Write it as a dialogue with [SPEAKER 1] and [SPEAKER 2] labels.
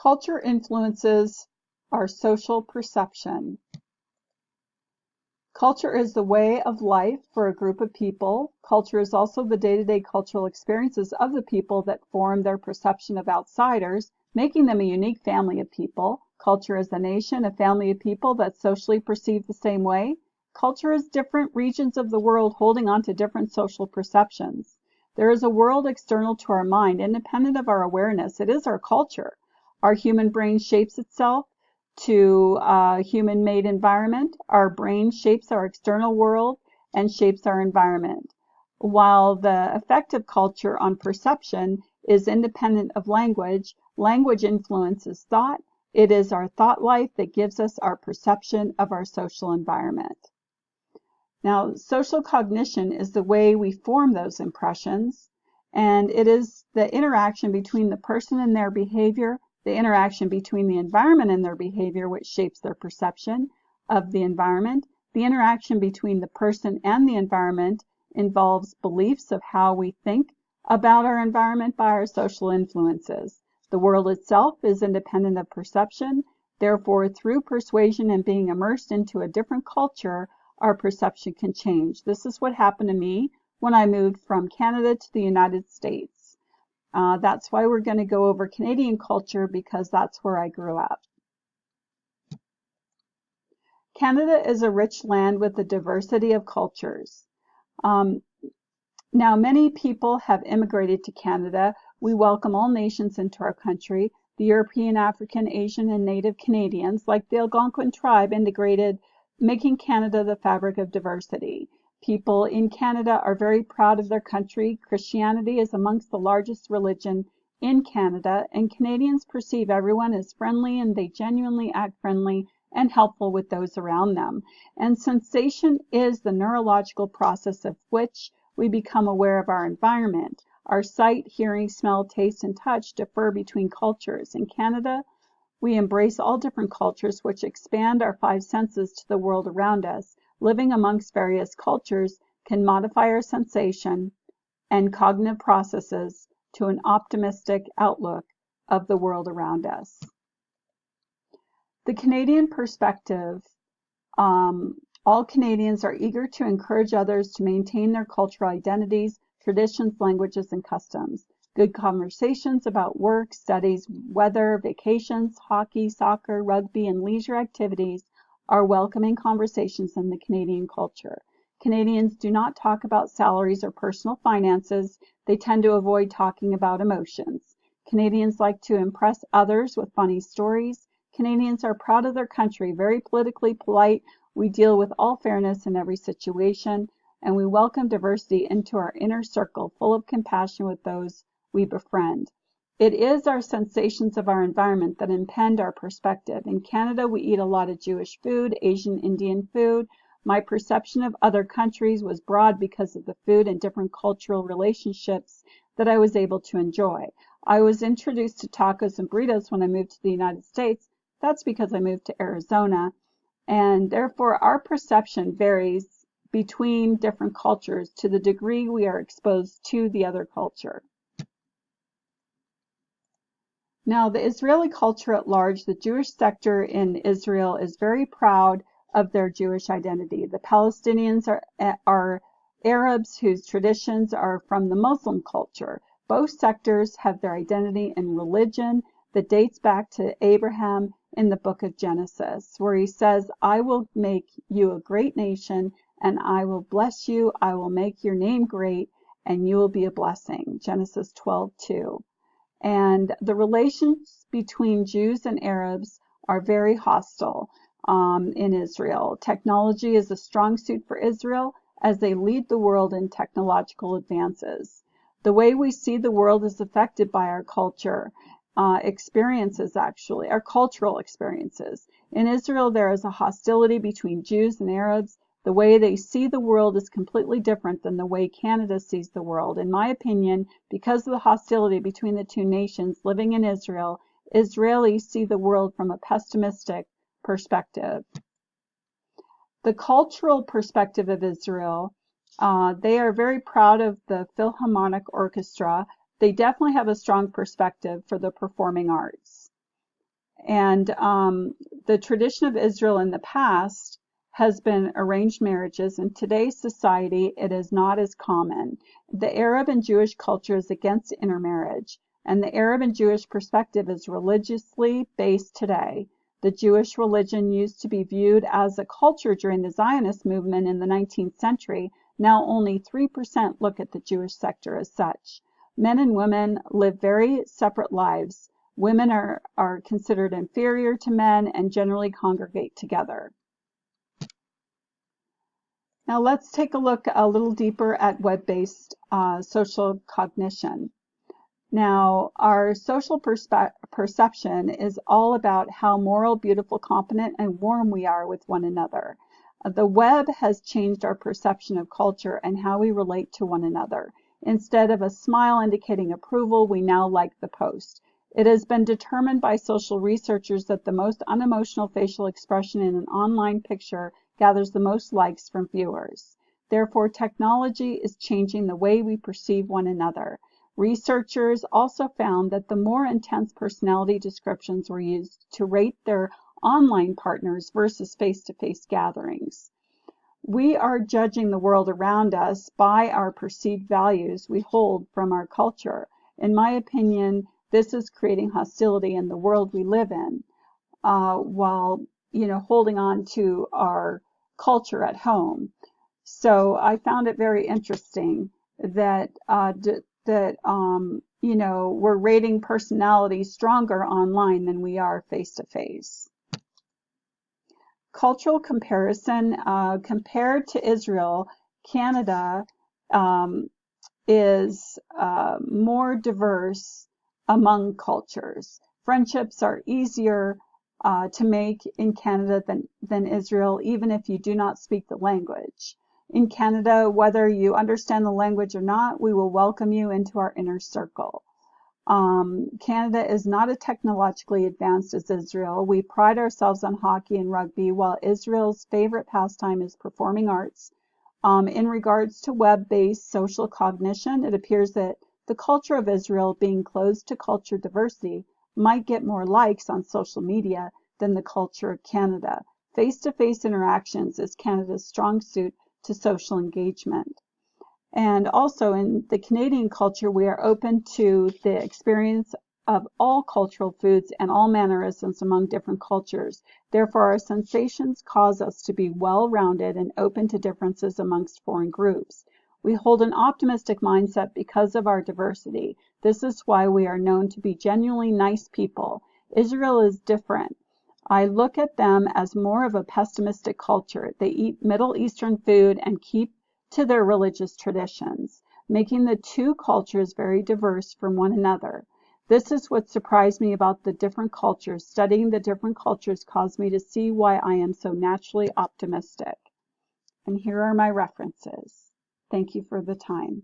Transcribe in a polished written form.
[SPEAKER 1] Culture influences our social perception. Culture is the way of life for a group of people. Culture is also the day-to-day cultural experiences of the people that form their perception of outsiders, making them a unique family of people. Culture is a nation, a family of people that socially perceive the same way. Culture is different regions of the world holding on to different social perceptions. There is a world external to our mind, independent of our awareness. It is our culture. Our human brain shapes itself to a human-made environment. Our brain shapes our external world and shapes our environment. While the effect of culture on perception is independent of language, language influences thought. It is our thought life that gives us our perception of our social environment. Now, social cognition is the way we form those impressions, and it is the interaction between the person and their behavior, the interaction between the environment and their behavior, which shapes their perception of the environment. The interaction between the person and the environment involves beliefs of how we think about our environment by our social influences. The world itself is independent of perception. Therefore, through persuasion and being immersed into a different culture, our perception can change. This is what happened to me when I moved from Canada to the United States. That's why we're going to go over Canadian culture, because that's where I grew up. Canada is a rich land with a diversity of cultures. Now, many people have immigrated to Canada. We welcome all nations into our country. The European, African, Asian, and Native Canadians, like the Algonquin tribe, integrated, making Canada the fabric of diversity. People in Canada are very proud of their country. Christianity is amongst the largest religion in Canada, and Canadians perceive everyone as friendly, and they genuinely act friendly and helpful with those around them. And sensation is the neurological process of which we become aware of our environment. Our sight, hearing, smell, taste, and touch differ between cultures. In Canada, we embrace all different cultures, which expand our five senses to the world around us. Living amongst various cultures can modify our sensation and cognitive processes to an optimistic outlook of the world around us. The Canadian perspective. All Canadians are eager to encourage others to maintain their cultural identities, traditions, languages, and customs. Good conversations about work, studies, weather, vacations, hockey, soccer, rugby, and leisure activities are welcoming conversations in the Canadian culture. Canadians do not talk about salaries or personal finances. They tend to avoid talking about emotions. Canadians like to impress others with funny stories. Canadians are proud of their country, very politically polite. We deal with all fairness in every situation, and we welcome diversity into our inner circle, full of compassion with those we befriend. It is our sensations of our environment that impede our perspective. In Canada, we eat a lot of Jewish food, Asian, Indian food. My perception of other countries was broad because of the food and different cultural relationships that I was able to enjoy. I was introduced to tacos and burritos when I moved to the United States. That's because I moved to Arizona. And therefore, our perception varies between different cultures to the degree we are exposed to the other culture. Now, the Israeli culture at large, the Jewish sector in Israel is very proud of their Jewish identity. The Palestinians are Arabs whose traditions are from the Muslim culture. Both sectors have their identity in religion that dates back to Abraham in the book of Genesis, where he says, I will make you a great nation, and I will bless you. I will make your name great, and you will be a blessing. Genesis 12:2. And the relations between Jews and Arabs are very hostile in Israel. Technology is a strong suit for Israel as they lead the world in technological advances. The way we see the world is affected by our culture experiences, actually, our cultural experiences. In Israel, there is a hostility between Jews and Arabs. The way they see the world is completely different than the way Canada sees the world. In my opinion, because of the hostility between the two nations living in Israel, Israelis see the world from a pessimistic perspective. The cultural perspective of Israel, they are very proud of the Philharmonic Orchestra. They definitely have a strong perspective for the performing arts. And the tradition of Israel in the past has been arranged marriages. In today's society, it is not as common. The Arab and Jewish culture is against intermarriage, and the Arab and Jewish perspective is religiously based today. The Jewish religion used to be viewed as a culture during the Zionist movement in the 19th century. Now only 3% look at the Jewish sector as such. Men and women live very separate lives. Women are considered inferior to men and generally congregate together. Now let's take a look a little deeper at web-based social cognition. Now, our social perception is all about how moral, beautiful, competent, and warm we are with one another. The web has changed our perception of culture and how we relate to one another. Instead of a smile indicating approval, we now like the post. It has been determined by social researchers that the most unemotional facial expression in an online picture gathers the most likes from viewers. Therefore, technology is changing the way we perceive one another. Researchers also found that the more intense personality descriptions were used to rate their online partners versus face-to-face gatherings. We are judging the world around us by our perceived values we hold from our culture. In my opinion, this is creating hostility in the world we live in, while holding on to our culture at home. So I found it very interesting that we're rating personality stronger online than we are face-to-face. Cultural comparison. Compared to Israel, Canada is more diverse among cultures. Friendships are easier to make in Canada than Israel, even if you do not speak the language. In Canada, whether you understand the language or not, we will welcome you into our inner circle. Canada is not as technologically advanced as Israel. We pride ourselves on hockey and rugby, while Israel's favorite pastime is performing arts. In regards to web-based social cognition, it appears that the culture of Israel, being closed to culture diversity, might get more likes on social media than the culture of Canada. Face-to-face interactions is Canada's strong suit to social engagement. And also in the Canadian culture, we are open to the experience of all cultural foods and all mannerisms among different cultures. Therefore, our sensations cause us to be well-rounded and open to differences amongst foreign groups. We hold an optimistic mindset because of our diversity. This is why we are known to be genuinely nice people. Israel is different. I look at them as more of a pessimistic culture. They eat Middle Eastern food and keep to their religious traditions, making the two cultures very diverse from one another. This is what surprised me about the different cultures. Studying the different cultures caused me to see why I am so naturally optimistic. And here are my references. Thank you for the time.